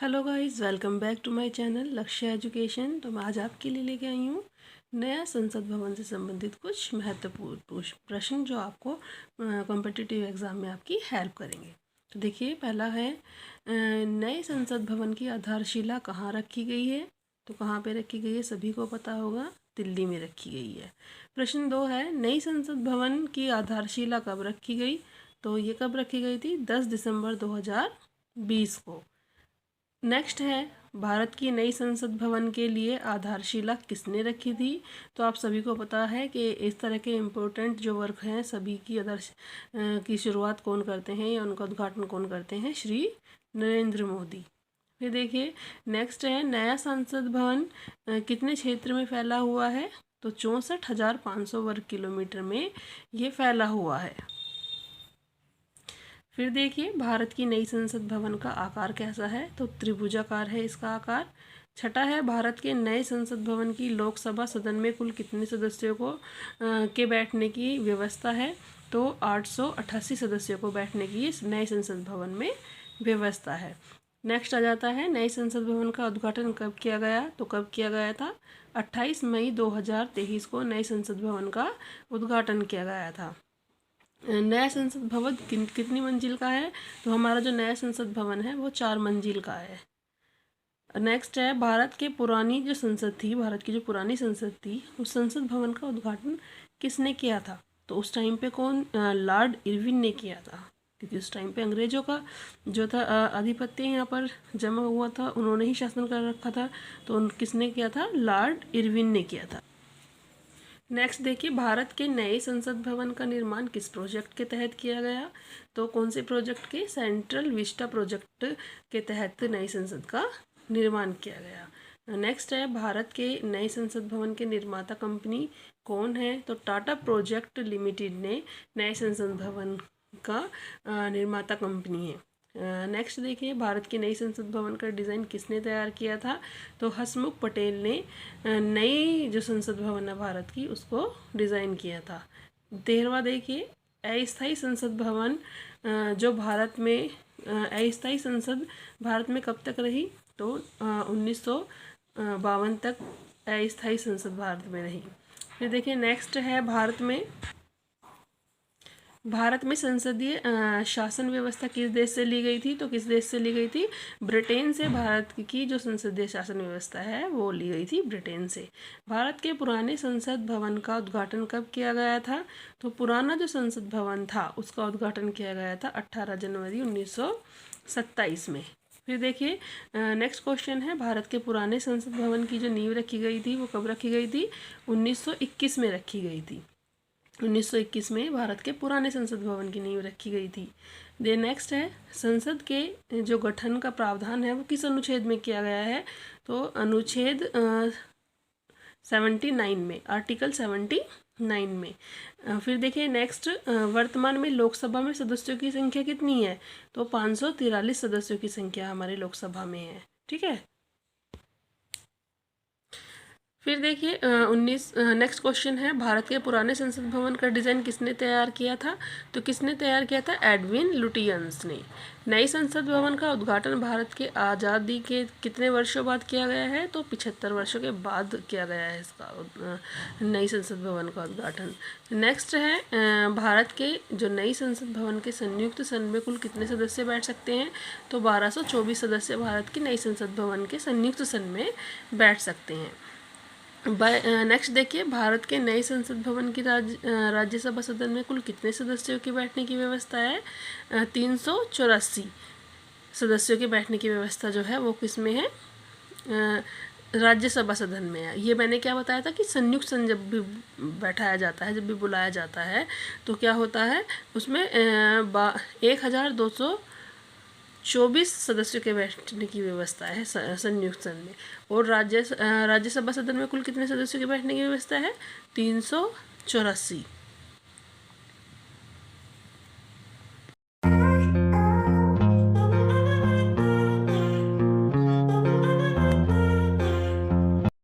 Hello guys, welcome back to my channel Lakshya education. तो मैं आज आपके लिए लेके आई हूँ नया संसद भवन से संबंधित कुछ महत्वपूर्ण प्रश्न जो आपको कॉम्पिटिटिव एग्ज़ाम में आपकी हेल्प करेंगे। तो देखिए, पहला है नए संसद भवन की आधारशिला कहाँ रखी गई है। तो कहाँ पे रखी गई है सभी को पता होगा, दिल्ली में रखी गई है। प्रश्न 2 है नई संसद भवन की आधारशिला कब रखी गई। तो ये कब रखी गई थी, 10 दिसंबर 2020 को। नेक्स्ट है भारत की नई संसद भवन के लिए आधारशिला किसने रखी थी। तो आप सभी को पता है कि इस तरह के इम्पोर्टेंट जो वर्क हैं सभी की की शुरुआत कौन करते हैं या उनका उद्घाटन कौन करते हैं, श्री नरेंद्र मोदी। फिर देखिए, नेक्स्ट है नया संसद भवन कितने क्षेत्र में फैला हुआ है। तो 64,500 वर्ग किलोमीटर में ये फैला हुआ है। फिर देखिए, भारत की नई संसद भवन का आकार कैसा है। तो त्रिभुजाकार है इसका आकार। छठा है भारत के नए संसद भवन की लोकसभा सदन में कुल कितने सदस्यों को के बैठने की व्यवस्था है। तो 888 सदस्यों को बैठने की इस नए संसद भवन में व्यवस्था है। नेक्स्ट आ जाता है नए संसद भवन का उद्घाटन कब किया गया। तो कब किया गया था, 28 मई 2023 को नए संसद भवन का उद्घाटन किया गया था। नया संसद भवन कितनी मंजिल का है। तो हमारा जो नया संसद भवन है वो 4 मंजिल का है। नेक्स्ट है भारत की जो पुरानी संसद थी उस संसद भवन का उद्घाटन किसने किया था। तो उस टाइम पे कौन, लॉर्ड इरविन ने किया था, क्योंकि उस टाइम पे अंग्रेजों का जो था आधिपत्य यहाँ पर जमा हुआ था, उन्होंने ही शासन कर रखा था। तो किसने किया था, लॉर्ड इरविन ने किया था। नेक्स्ट देखिए, भारत के नए संसद भवन का निर्माण किस प्रोजेक्ट के तहत किया गया। तो कौन से प्रोजेक्ट के, सेंट्रल विस्टा प्रोजेक्ट के तहत नई संसद का निर्माण किया गया। नेक्स्ट है भारत के नए संसद भवन के निर्माता कंपनी कौन है। तो टाटा प्रोजेक्ट लिमिटेड ने नए संसद भवन का निर्माता कंपनी है। नेक्स्ट देखिए, भारत के नई संसद भवन का डिज़ाइन किसने तैयार किया था। तो हसमुख पटेल ने नई जो संसद भवन है भारत की उसको डिज़ाइन किया था। 13वां देखिए, अस्थायी संसद भवन जो भारत में अस्थायी संसद भारत में कब तक रही। तो 1952 तक अस्थायी संसद भारत में रही। फिर देखिए, नेक्स्ट है भारत में संसदीय शासन व्यवस्था किस देश से ली गई थी। तो किस देश से ली गई थी, ब्रिटेन से। भारत की जो संसदीय शासन व्यवस्था है वो ली गई थी ब्रिटेन से। भारत के पुराने संसद भवन का उद्घाटन कब किया गया था। तो पुराना जो संसद भवन था उसका उद्घाटन किया गया था 18 जनवरी 1927 में। फिर देखिए, नेक्स्ट क्वेश्चन है भारत के पुराने संसद भवन की जो नींव रखी गई थी वो कब रखी गई थी, 1921 में रखी गई थी। 1921 में भारत के पुराने संसद भवन की नींव रखी गई थी। दे नेक्स्ट है संसद के जो गठन का प्रावधान है वो किस अनुच्छेद में किया गया है। तो अनुच्छेद 79 में, आर्टिकल 79 में। फिर देखिए, नेक्स्ट वर्तमान में लोकसभा में सदस्यों की संख्या कितनी है। तो 543 सदस्यों की संख्या हमारी लोकसभा में है। ठीक है। फिर देखिए, नेक्स्ट क्वेश्चन है भारत के पुराने संसद भवन का डिज़ाइन किसने तैयार किया था। तो किसने तैयार किया था, एडविन लुटियंस ने। नई संसद भवन का उद्घाटन भारत के आज़ादी के कितने वर्षों बाद किया गया है। तो 75 वर्षों के बाद किया गया है इसका नई संसद भवन का उद्घाटन। नेक्स्ट है भारत के जो नई संसद भवन के संयुक्त सदन में कुल कितने सदस्य बैठ सकते हैं। तो 1224 सदस्य भारत की नई संसद भवन के संयुक्त सदन में बैठ सकते हैं। नेक्स्ट देखिए, भारत के नए संसद भवन की राज्यसभा सदन में कुल कितने सदस्यों के बैठने की व्यवस्था है। 384 सदस्यों के बैठने की व्यवस्था जो है वो किस में है, राज्यसभा सदन में है। ये मैंने क्या बताया था कि संयुक्त सदन जब भी बैठाया जाता है, जब भी बुलाया जाता है तो क्या होता है उसमें 1224 सदस्यों के बैठने की व्यवस्था है संयुक्त सदन में। और राज्यसभा सदन में कुल कितने सदस्यों के बैठने की व्यवस्था है, 384।